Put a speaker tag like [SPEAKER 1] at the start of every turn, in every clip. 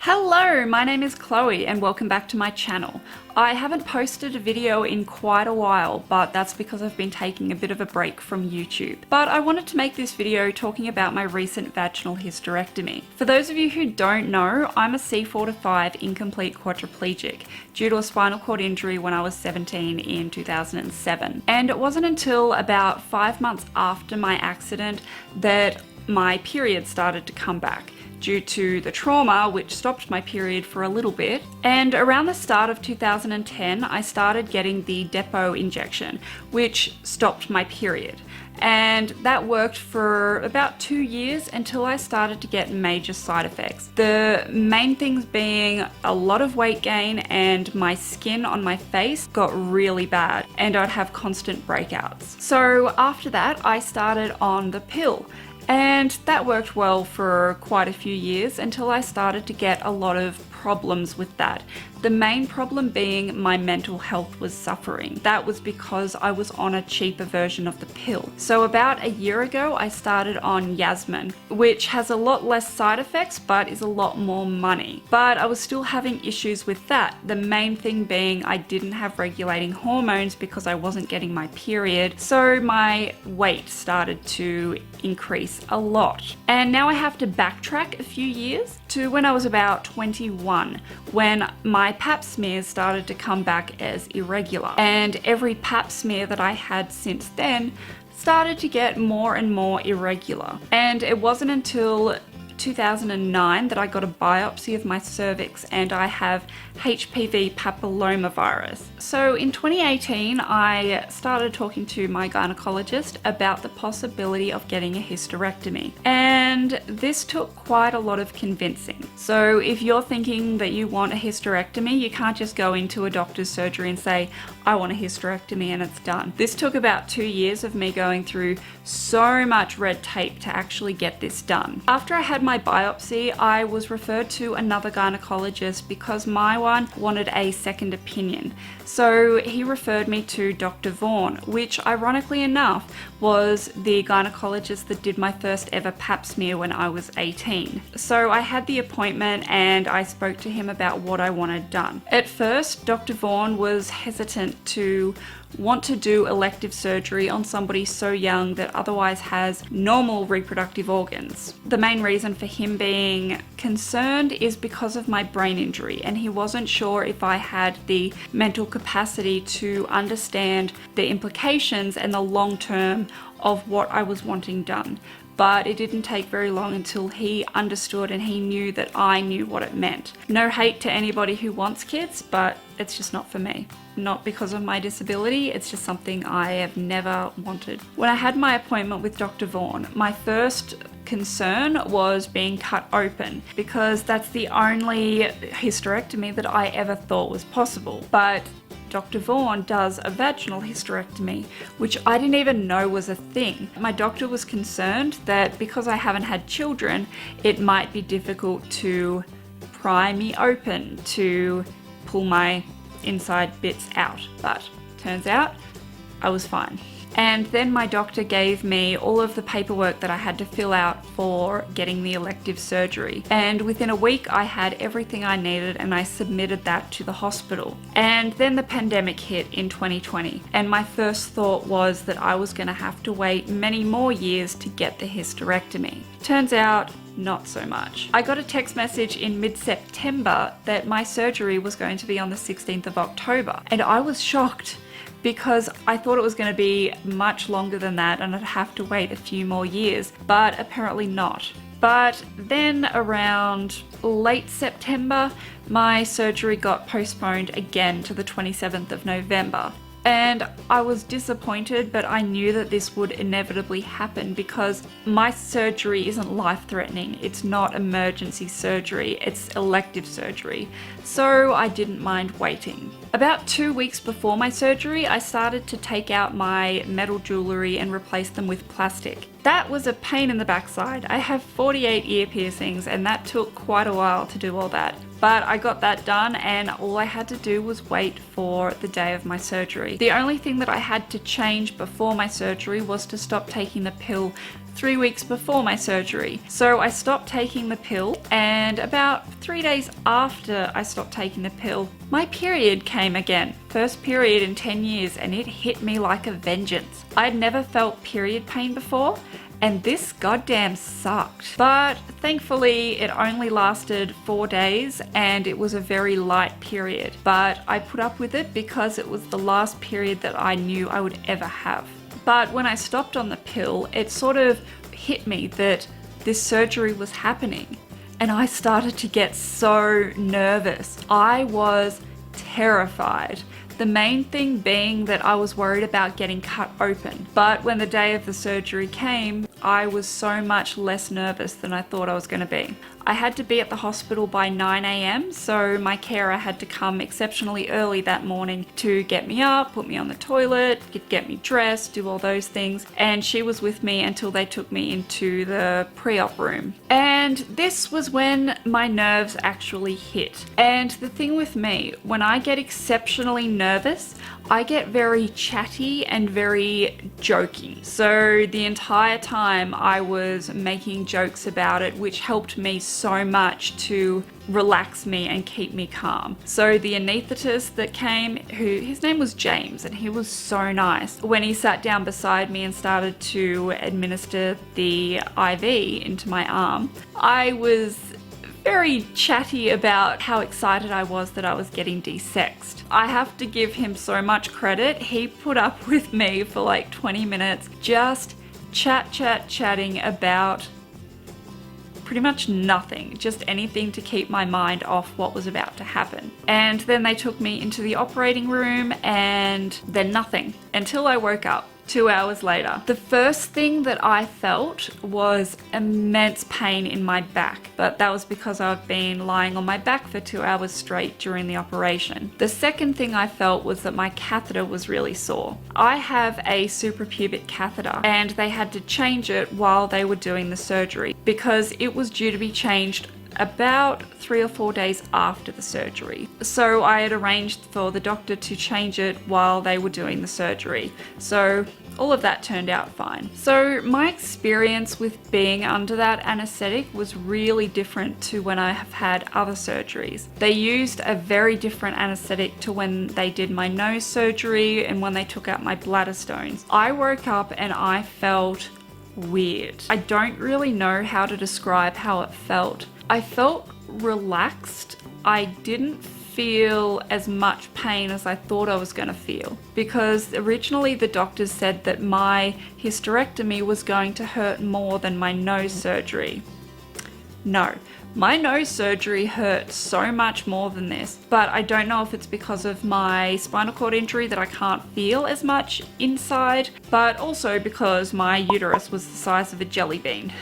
[SPEAKER 1] Hello, my name is Chloe and welcome back to my channel. I haven't posted a video in quite a while, but that's because I've been taking a bit of a break from YouTube. But I wanted to make this video talking about my recent vaginal hysterectomy. For those of you who don't know, I'm a C4 to 5 incomplete quadriplegic due to a spinal cord injury when I was 17 in 2007. And it wasn't until about 5 months after my accident that my period started to come back, due to the trauma, which stopped my period for a little bit. And around the start of 2010, I started getting the depot injection, which stopped my period. And that worked for about 2 years until I started to get major side effects. The main things being a lot of weight gain, and my skin on my face got really bad and I'd have constant breakouts. So after that, I started on the pill. And that worked well for quite a few years until I started to get a lot of problems with that. The main problem being my mental health was suffering. That was because I was on a cheaper version of the pill. So about a year ago, I started on Yasmin, which has a lot less side effects, but is a lot more money. But I was still having issues with that. The main thing being I didn't have regulating hormones because I wasn't getting my period. So my weight started to increase a lot. And now I have to backtrack a few years to when I was about 21, when my pap smears started to come back as irregular. And every pap smear that I had since then started to get more and more irregular. And it wasn't until 2009 that I got a biopsy of my cervix and I have HPV papillomavirus. So in 2018, I started talking to my gynecologist about the possibility of getting a hysterectomy. And this took quite a lot of convincing. So if you're thinking that you want a hysterectomy, you can't just go into a doctor's surgery and say, I want a hysterectomy and it's done. This took about 2 years of me going through so much red tape to actually get this done. After I had my biopsy, I was referred to another gynecologist because my one wanted a second opinion. So he referred me to Dr. Vaughan, which ironically enough was the gynecologist that did my first ever pap smear when I was 18. So I had the appointment and I spoke to him about what I wanted done. At first, Dr. Vaughan was hesitant to want to do elective surgery on somebody so young that otherwise has normal reproductive organs. The main reason for him being concerned is because of my brain injury, and he wasn't sure if I had the mental capacity to understand the implications and the long term of what I was wanting done. But it didn't take very long until he understood and he knew that I knew what it meant. No hate to anybody who wants kids, but it's just not for me. Not because of my disability, it's just something I have never wanted. When I had my appointment with Dr. Vaughan, my first concern was being cut open because that's the only hysterectomy that I ever thought was possible. But Dr. Vaughan does a vaginal hysterectomy, which I didn't even know was a thing. My doctor was concerned that because I haven't had children, it might be difficult to pry me open to pull my inside bits out, but turns out I was fine. And then my doctor gave me all of the paperwork that I had to fill out for getting the elective surgery. And within a week, I had everything I needed and I submitted that to the hospital. And then the pandemic hit in 2020. And my first thought was that I was going to have to wait many more years to get the hysterectomy. Turns out, not so much. I got a text message in mid-September that my surgery was going to be on the 16th of October. And I was shocked, because I thought it was going to be much longer than that and I'd have to wait a few more years, but apparently not. But then around late September, my surgery got postponed again to the 27th of November. And I was disappointed, but I knew that this would inevitably happen because my surgery isn't life-threatening. It's not emergency surgery, it's elective surgery. So I didn't mind waiting. About 2 weeks before my surgery, I started to take out my metal jewelry and replace them with plastic. That was a pain in the backside. I have 48 ear piercings and that took quite a while to do all that. But I got that done and all I had to do was wait for the day of my surgery. The only thing that I had to change before my surgery was to stop taking the pill 3 weeks before my surgery. So I stopped taking the pill, and about 3 days after I stopped taking the pill, my period came again. First period in 10 years, and it hit me like a vengeance. I'd never felt period pain before, and this goddamn sucked. But thankfully it only lasted 4 days and it was a very light period. But I put up with it because it was the last period that I knew I would ever have. But when I stopped on the pill, it sort of hit me that this surgery was happening. And I started to get so nervous. I was terrified. The main thing being that I was worried about getting cut open. But when the day of the surgery came, I was so much less nervous than I thought I was going to be. I had to be at the hospital by 9 a.m, so my carer had to come exceptionally early that morning to get me up, put me on the toilet, get me dressed, do all those things. And she was with me until they took me into the pre-op room. And this was when my nerves actually hit. And the thing with me, when I get exceptionally nervous, I get very chatty and very jokey. So the entire time I was making jokes about it, which helped me so much to relax me and keep me calm. So the anaesthetist that came, his name was James, and he was so nice. When he sat down beside me and started to administer the IV into my arm, I was very chatty about how excited I was that I was getting desexed. I have to give him so much credit. He put up with me for like 20 minutes, just chatting about pretty much nothing, just anything to keep my mind off what was about to happen. And then they took me into the operating room, and then nothing until I woke up 2 hours later. The first thing that I felt was immense pain in my back, but that was because I've been lying on my back for 2 hours straight during the operation. The second thing I felt was that my catheter was really sore. I have a suprapubic catheter, and they had to change it while they were doing the surgery because it was due to be changed about 3 or 4 days after the surgery. So I had arranged for the doctor to change it while they were doing the surgery. So all of that turned out fine. So my experience with being under that anesthetic was really different to when I have had other surgeries. They used a very different anesthetic to when they did my nose surgery and when they took out my bladder stones. I woke up and I felt weird. I don't really know how to describe how it felt. I felt relaxed. I didn't feel as much pain as I thought I was going to feel, because originally the doctors said that my hysterectomy was going to hurt more than my nose surgery. No, my nose surgery hurt so much more than this, but I don't know if it's because of my spinal cord injury that I can't feel as much inside, but also because my uterus was the size of a jelly bean.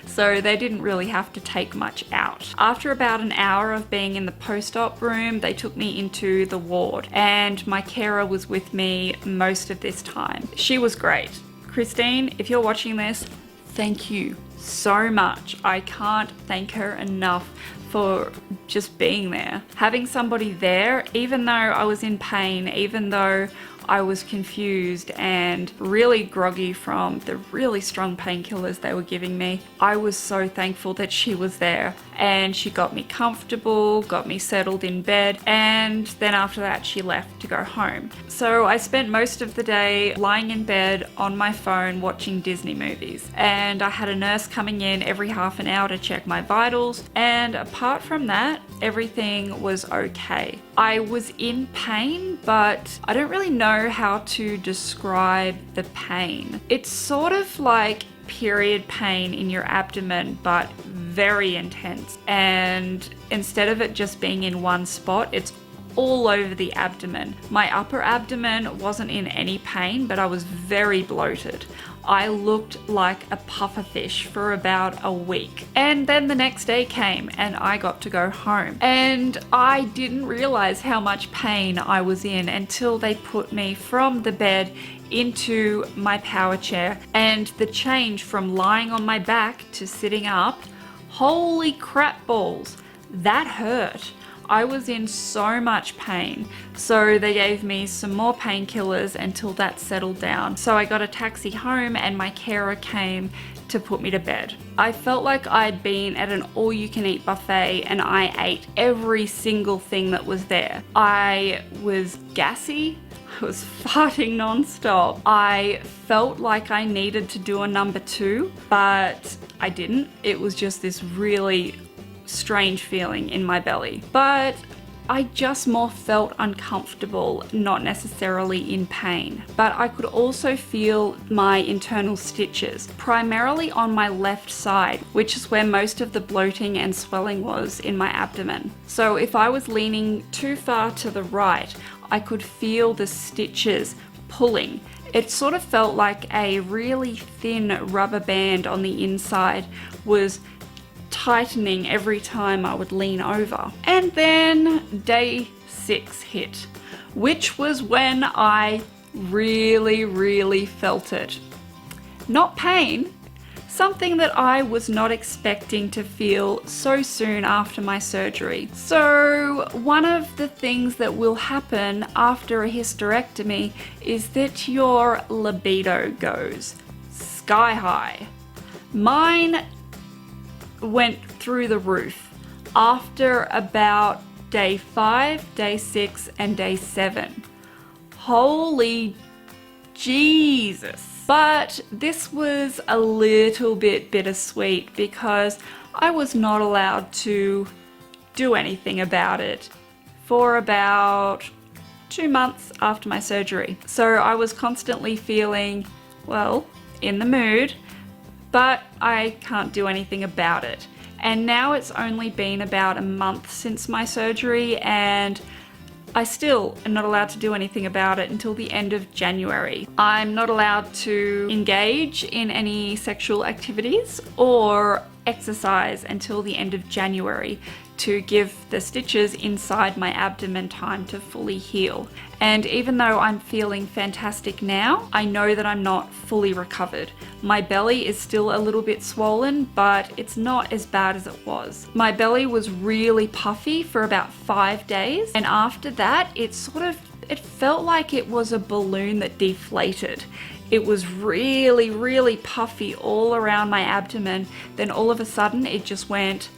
[SPEAKER 1] So they didn't really have to take much out. After about an hour of being in the post-op room, they took me into the ward, and my carer was with me most of this time. She was great. Christine, if you're watching this, thank you so much. I can't thank her enough for just being there. Having somebody there, even though I was in pain, even though I was confused and really groggy from the really strong painkillers they were giving me, I was so thankful that she was there, and she got me comfortable, got me settled in bed, and then after that she left to go home. So I spent most of the day lying in bed on my phone watching Disney movies, and I had a nurse coming in every half an hour to check my vitals, and apart from that, everything was okay. I was in pain, but I don't really know how to describe the pain. It's sort of like period pain in your abdomen, but very intense. And instead of it just being in one spot, it's all over the abdomen. My upper abdomen wasn't in any pain, but I was very bloated. I looked like a pufferfish for about a week. And then the next day came and I got to go home. And I didn't realize how much pain I was in until they put me from the bed into my power chair. And the change from lying on my back to sitting up, holy crap balls, that hurt. I was in so much pain. So they gave me some more painkillers until that settled down. So I got a taxi home and my carer came to put me to bed. I felt like I'd been at an all-you-can-eat buffet and I ate every single thing that was there. I was gassy. I was farting non-stop. I felt like I needed to do a number 2, but I didn't. It was just this really strange feeling in my belly. But I just more felt uncomfortable, not necessarily in pain. But I could also feel my internal stitches, primarily on my left side, which is where most of the bloating and swelling was in my abdomen. So if I was leaning too far to the right, I could feel the stitches pulling. It sort of felt like a really thin rubber band on the inside was tightening every time I would lean over. And then day 6 hit, which was when I really felt it. Not pain, something that I was not expecting to feel so soon after my surgery. So one of the things that will happen after a hysterectomy is that your libido goes sky high. Mine went through the roof after about day 5, day 6, and day 7. Holy Jesus. But this was a little bit bittersweet because I was not allowed to do anything about it for about 2 months after my surgery. So I was constantly feeling, well, in the mood, but I can't do anything about it. And now it's only been about a month since my surgery and I still am not allowed to do anything about it until the end of January. I'm not allowed to engage in any sexual activities or exercise until the end of January to give the stitches inside my abdomen time to fully heal. And even though I'm feeling fantastic now, I know that I'm not fully recovered. My belly is still a little bit swollen, but it's not as bad as it was. My belly was really puffy for about 5 days, and after that, it felt like it was a balloon that deflated. It was really puffy all around my abdomen, then all of a sudden it just went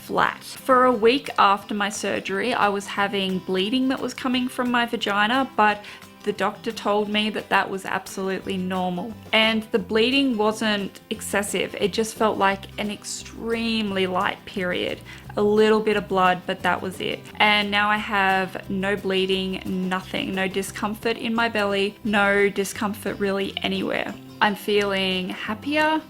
[SPEAKER 1] flat. For a week after my surgery, I was having bleeding that was coming from my vagina, but the doctor told me that that was absolutely normal. And the bleeding wasn't excessive, it just felt like an extremely light period. A little bit of blood, but that was it. And now I have no bleeding, nothing, no discomfort in my belly, no discomfort really anywhere. I'm feeling happier.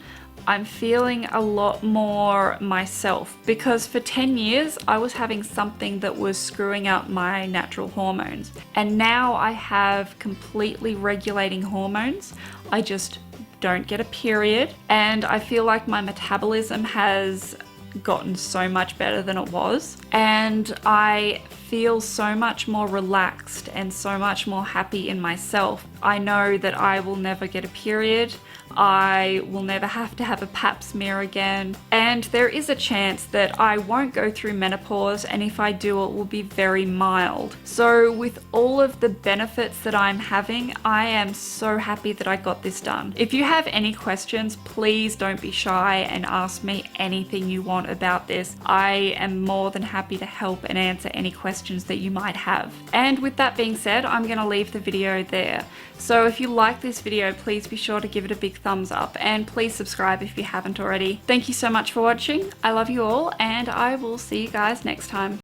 [SPEAKER 1] I'm feeling a lot more myself because for 10 years I was having something that was screwing up my natural hormones, and now I have completely regulating hormones. I just don't get a period and I feel like my metabolism has gotten so much better than it was, and I feel so much more relaxed and so much more happy in myself. I know that I will never get a period. I will never have to have a pap smear again, and there is a chance that I won't go through menopause, and if I do, it will be very mild. So with all of the benefits that I'm having, I am so happy that I got this done. If you have any questions, please don't be shy and ask me anything you want about this. I am more than happy to help and answer any questions that you might have. And with that being said, I'm going to leave the video there. So if you like this video, please be sure to give it a big thumbs up and please subscribe if you haven't already. Thank you so much for watching. I love you all and I will see you guys next time.